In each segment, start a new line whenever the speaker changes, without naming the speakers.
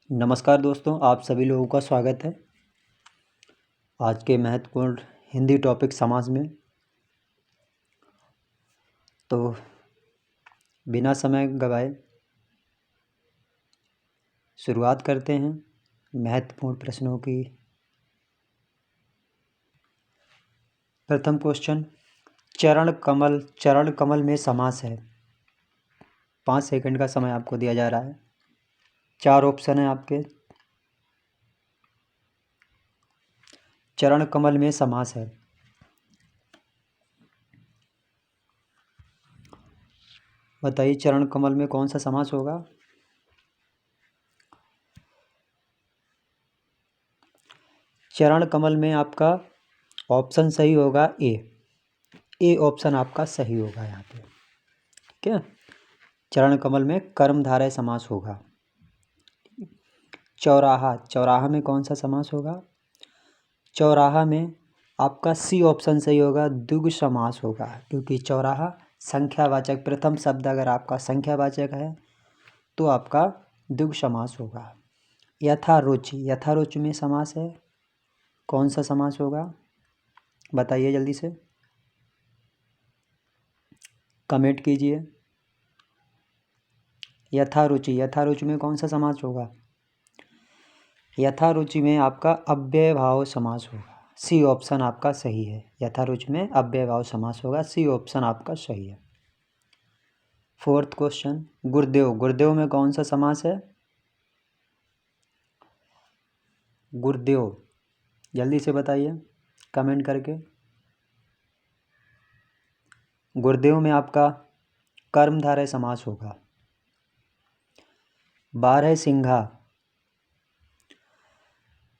नमस्कार दोस्तों, आप सभी लोगों का स्वागत है आज के महत्वपूर्ण हिंदी टॉपिक समाज में। तो बिना समय गवाए शुरुआत करते हैं महत्वपूर्ण प्रश्नों की। प्रथम क्वेश्चन, चरण कमल में समास है। 5 सेकंड का समय आपको दिया जा रहा है। 4 ऑप्शन है आपके। चरण कमल में समास है। बताइए चरण कमल में कौन सा समास होगा। चरण कमल में आपका ऑप्शन सही होगा ए ऑप्शन आपका सही होगा यहाँ पे। ठीक है, चरण कमल में कर्मधारय समास होगा। चौराहा में कौन सा समास होगा। चौराहा में आपका सी ऑप्शन सही होगा, द्विगु समास होगा, क्योंकि चौराहा संख्यावाचक प्रथम शब्द अगर आपका संख्यावाचक है तो आपका द्विगु समास होगा। यथारुचि में समास है। कौन सा समास होगा बताइए जल्दी से, कमेंट कीजिए। यथारुचि में कौन सा समास होगा। यथारुचि में आपका अव्ययभाव समास होगा। सी ऑप्शन आपका सही है। यथारुचि में अव्ययभाव समास होगा। सी ऑप्शन आपका सही है। फोर्थ क्वेश्चन, गुरुदेव में कौन सा समास है। गुरुदेव जल्दी से बताइए कमेंट करके। गुरुदेव में आपका कर्मधारय समास होगा।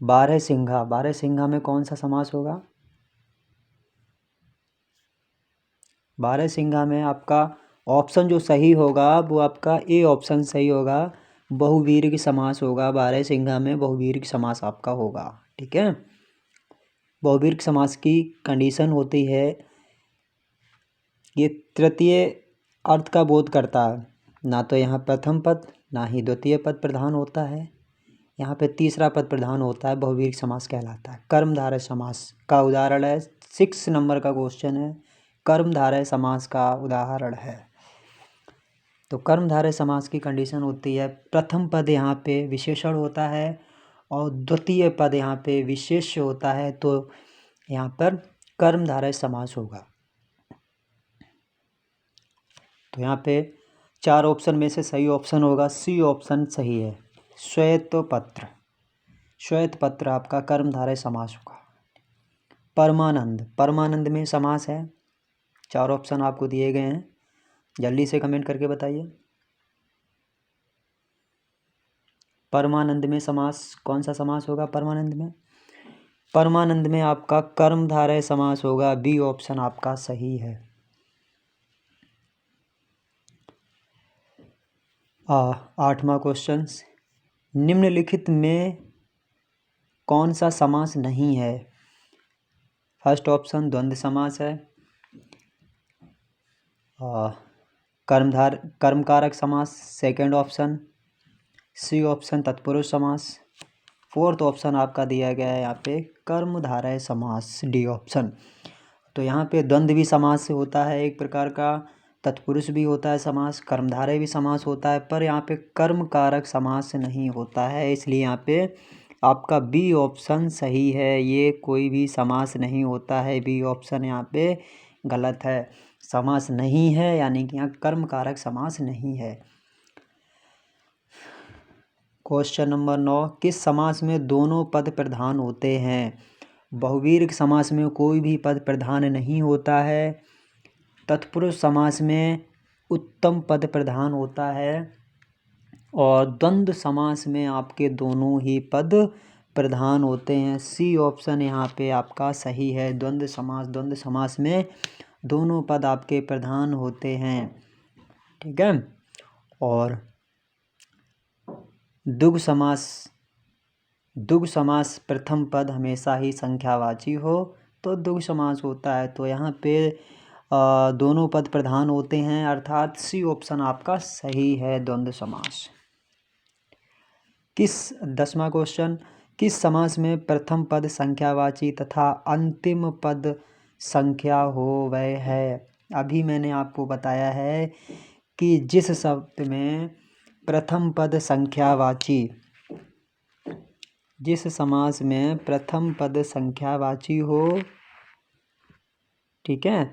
बारहसिंघा में कौन सा समास होगा। बारहसिंघा में आपका ऑप्शन जो सही होगा वो आपका ए ऑप्शन सही होगा, बहुवीर्य समास होगा। बारहसिंघा में बहुवीर्य समास आपका होगा। ठीक है, बहुवीर्य समास की कंडीशन होती है, ये तृतीय अर्थ का बोध करता है। ना तो यहाँ प्रथम पद ना ही द्वितीय पद प्रधान होता है, यहाँ पे तीसरा पद प्रधान होता है। बहुवीर्य समास कहलाता है। कर्मधारय समास का उदाहरण है, 6 नंबर का क्वेश्चन है, कर्मधारय समास का उदाहरण है। तो कर्मधारय समास की कंडीशन होती है, प्रथम पद यहाँ पे विशेषण होता है और द्वितीय पद यहाँ पे विशेष्य होता है, तो यहाँ पर कर्मधारय समास होगा। तो यहाँ पे 4 ऑप्शन में से सही ऑप्शन होगा, सी ऑप्शन सही है। श्वेत पत्र आपका कर्मधारय समास होगा। परमानंद में समास है। 4 ऑप्शन आपको दिए गए हैं, जल्दी से कमेंट करके बताइए परमानंद में समास कौन सा समास होगा। परमानंद में आपका कर्मधारय समास होगा। बी ऑप्शन आपका सही है। 8वां क्वेश्चन, निम्नलिखित में कौन सा समास नहीं है। फर्स्ट ऑप्शन द्वंद्व समास है। कर्मकारक समास सेकंड ऑप्शन। सी ऑप्शन तत्पुरुष समास। फोर्थ ऑप्शन आपका दिया गया है यहाँ पे कर्मधारय समास, डी ऑप्शन। तो यहाँ पे द्वंद्व भी समास होता है एक प्रकार का, तत्पुरुष भी होता है समास, कर्मधारय भी समास होता है, पर यहाँ पे कर्मकारक समास नहीं होता है, इसलिए यहाँ पे आपका बी ऑप्शन सही है। ये कोई भी समास नहीं होता है, बी ऑप्शन यहाँ पे गलत है, समास नहीं है, यानी कि यहाँ कर्मकारक समास नहीं है। क्वेश्चन नंबर 9, किस समास में दोनों पद प्रधान होते हैं। बहुवीर्य समास में कोई भी पद प्रधान नहीं होता है। तत्पुरुष समास में उत्तम पद प्रधान होता है और द्वंद्व समास में आपके दोनों ही पद प्रधान होते हैं। सी ऑप्शन यहाँ पे आपका सही है। द्वंद्व समास में दोनों पद आपके प्रधान होते हैं। ठीक है, और द्विगु समास प्रथम पद हमेशा ही संख्यावाची हो तो द्विगु समास होता है। तो यहाँ पे दोनों पद प्रधान होते हैं, अर्थात सी ऑप्शन आपका सही है, द्वंद्व समास। 10वां क्वेश्चन, किस समास में प्रथम पद संख्यावाची तथा अंतिम पद संख्या होवे है। अभी मैंने आपको बताया है कि जिस शब्द में प्रथम पद संख्यावाची, जिस समास में प्रथम पद संख्यावाची हो, ठीक है,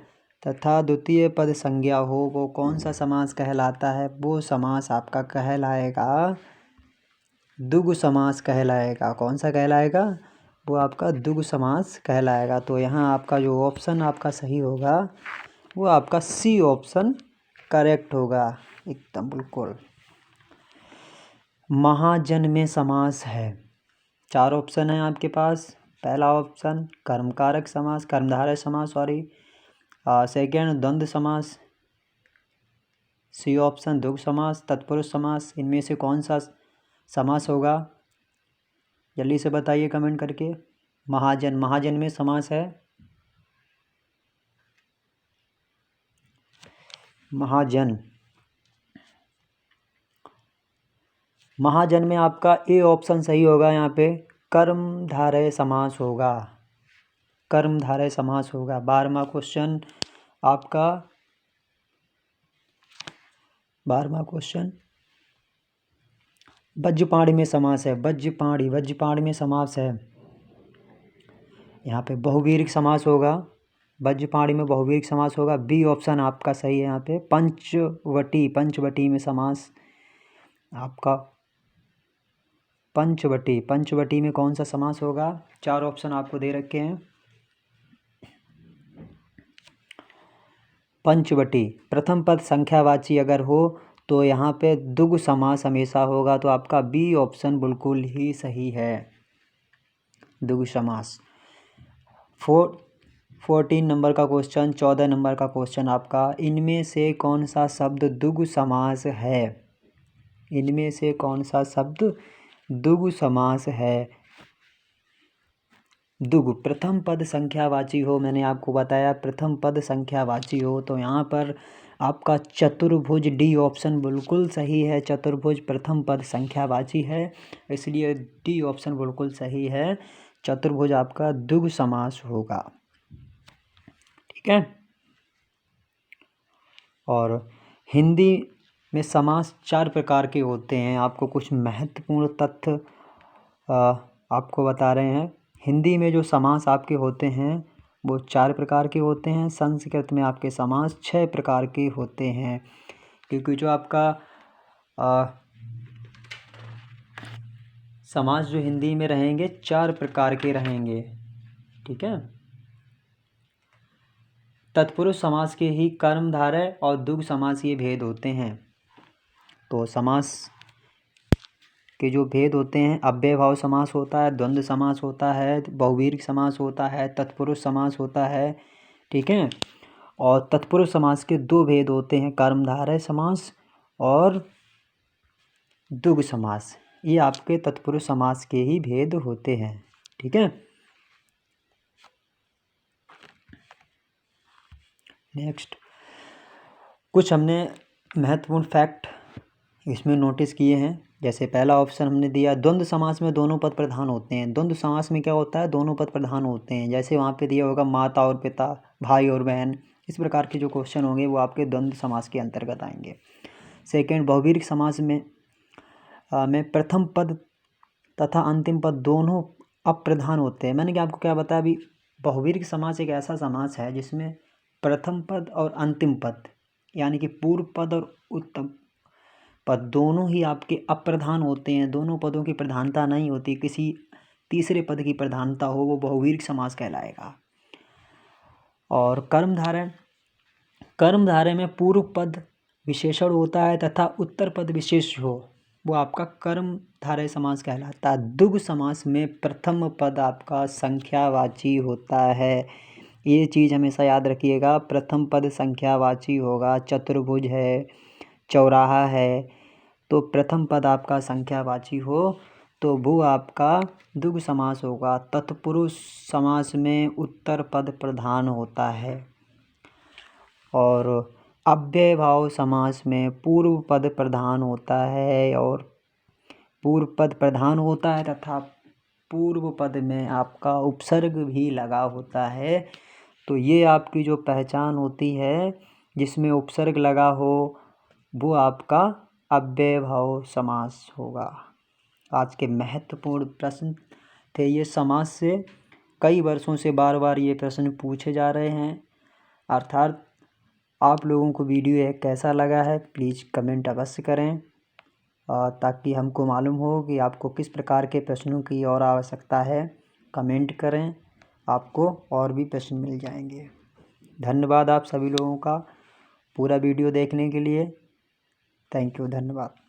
तथा द्वितीय पद संज्ञा हो, वो कौन सा समास कहलाता है। वो समास आपका कहलाएगा द्विगु समास कहलाएगा। कौन सा कहलाएगा। वो आपका द्विगु समास कहलाएगा। तो यहाँ आपका जो ऑप्शन आपका सही होगा वो आपका सी ऑप्शन करेक्ट होगा एकदम बिल्कुल। महाजन्मे समास है। 4 ऑप्शन है आपके पास। पहला ऑप्शन कर्मकारक समास, कर्मधारय समास, सेकेंड द्वंद्व समास, सी ऑप्शन द्विगु समास, तत्पुरुष समास। इनमें से कौन सा समास होगा, जल्दी से बताइए कमेंट करके। महाजन में समास है। महाजन में आपका ए ऑप्शन सही होगा। यहाँ पे कर्मधारय समास होगा, कर्मधारय समास होगा। 12वां क्वेश्चन आपका, 12वां क्वेश्चन वज्रपाणी में समास है। वज्रपाणी में समास है। यहाँ पे बहुवीरिक समास होगा। वज्रपाणी में बहुवीरिक समास होगा। बी ऑप्शन आपका सही है। यहाँ पे पंचवटी में समास आपका, पंचवटी में कौन सा समास होगा। 4 ऑप्शन आपको दे रखे हैं। पंचवटी प्रथम पद संख्यावाची अगर हो तो यहाँ पे द्विगु समास हमेशा होगा। तो आपका बी ऑप्शन बिल्कुल ही सही है, द्विगु समास। 14 नंबर का क्वेश्चन, 14 नंबर का क्वेश्चन आपका, इनमें से कौन सा शब्द द्विगु समास है। इनमें से कौन सा शब्द द्विगु समास है। द्विगु प्रथम पद संख्यावाची हो, मैंने आपको बताया प्रथम पद संख्यावाची हो। तो यहाँ पर आपका चतुर्भुज, डी ऑप्शन बिल्कुल सही है। चतुर्भुज प्रथम पद संख्यावाची है, इसलिए डी ऑप्शन बिल्कुल सही है। चतुर्भुज आपका द्विगु समास होगा, ठीक है। और हिंदी में समास 4 प्रकार के होते हैं। आपको कुछ महत्वपूर्ण तथ्य आपको बता रहे हैं। हिंदी में जो समास आपके होते हैं वो 4 प्रकार के होते हैं। संस्कृत में आपके समास 6 प्रकार के होते हैं, क्योंकि जो आपका समास जो हिंदी में रहेंगे 4 प्रकार के रहेंगे, ठीक है। तत्पुरुष समास के ही कर्मधारय और द्विगु समास ये भेद होते हैं। तो समास के जो भेद होते हैं, अव्ययभाव समास होता है, द्वंद्व समास होता है, बहुवीरिक समास होता है, तत्पुरुष समास होता है, ठीक है। और तत्पुरुष समास के 2 भेद होते हैं, कर्मधारय समास और द्विगु समास। ये आपके तत्पुरुष समास के ही भेद होते हैं, ठीक है। नेक्स्ट कुछ हमने महत्वपूर्ण फैक्ट इसमें नोटिस किए हैं। जैसे पहला ऑप्शन हमने दिया, द्वंद्व समास में दोनों पद प्रधान होते हैं। द्वंद्व समास में क्या होता है, दोनों पद प्रधान होते हैं। जैसे वहाँ पे दिया होगा माता और पिता, भाई और बहन, इस प्रकार के जो क्वेश्चन होंगे वो आपके द्वंद्व समास के अंतर्गत आएंगे। सेकेंड, बहुवीरिक समास में प्रथम पद तथा अंतिम पद दोनों अप्रधान होते हैं। मैंने आपको क्या बताया अभी, बहुवीरिक समास एक ऐसा समास है जिसमें प्रथम पद और अंतिम पद यानी कि पूर्व पद और उत्तम पद दोनों ही आपके अप्रधान होते हैं। दोनों पदों की प्रधानता नहीं होती, किसी तीसरे पद की प्रधानता हो, वो बहुवीरिक समास कहलाएगा। और कर्मधारय में पूर्व पद विशेषण होता है तथा उत्तर पद विशेष हो, वो आपका कर्मधारय समास कहलाता है। द्विगु समास में प्रथम पद आपका संख्यावाची होता है। ये चीज़ हमेशा याद रखिएगा, प्रथम पद संख्यावाची होगा। चतुर्भुज है, चौराहा है, तो प्रथम पद आपका संख्यावाची हो तो वो आपका द्विगु समास होगा। तत्पुरुष समास में उत्तर पद प्रधान होता है और अव्ययभाव समास में पूर्व पद प्रधान होता है और पूर्व पद प्रधान होता है तथा पूर्व पद में आपका उपसर्ग भी लगा होता है। तो ये आपकी जो पहचान होती है जिसमें उपसर्ग लगा हो वो आपका अव्ययभाव समास होगा। आज के महत्वपूर्ण प्रश्न थे ये समास से। कई वर्षों से बार बार ये प्रश्न पूछे जा रहे हैं। अर्थात आप लोगों को वीडियो यह कैसा लगा है प्लीज़ कमेंट अवश्य करें, ताकि हमको मालूम हो कि आपको किस प्रकार के प्रश्नों की और आवश्यकता है। कमेंट करें, आपको और भी प्रश्न मिल जाएंगे। धन्यवाद आप सभी लोगों का पूरा वीडियो देखने के लिए। थैंक यू, धन्यवाद।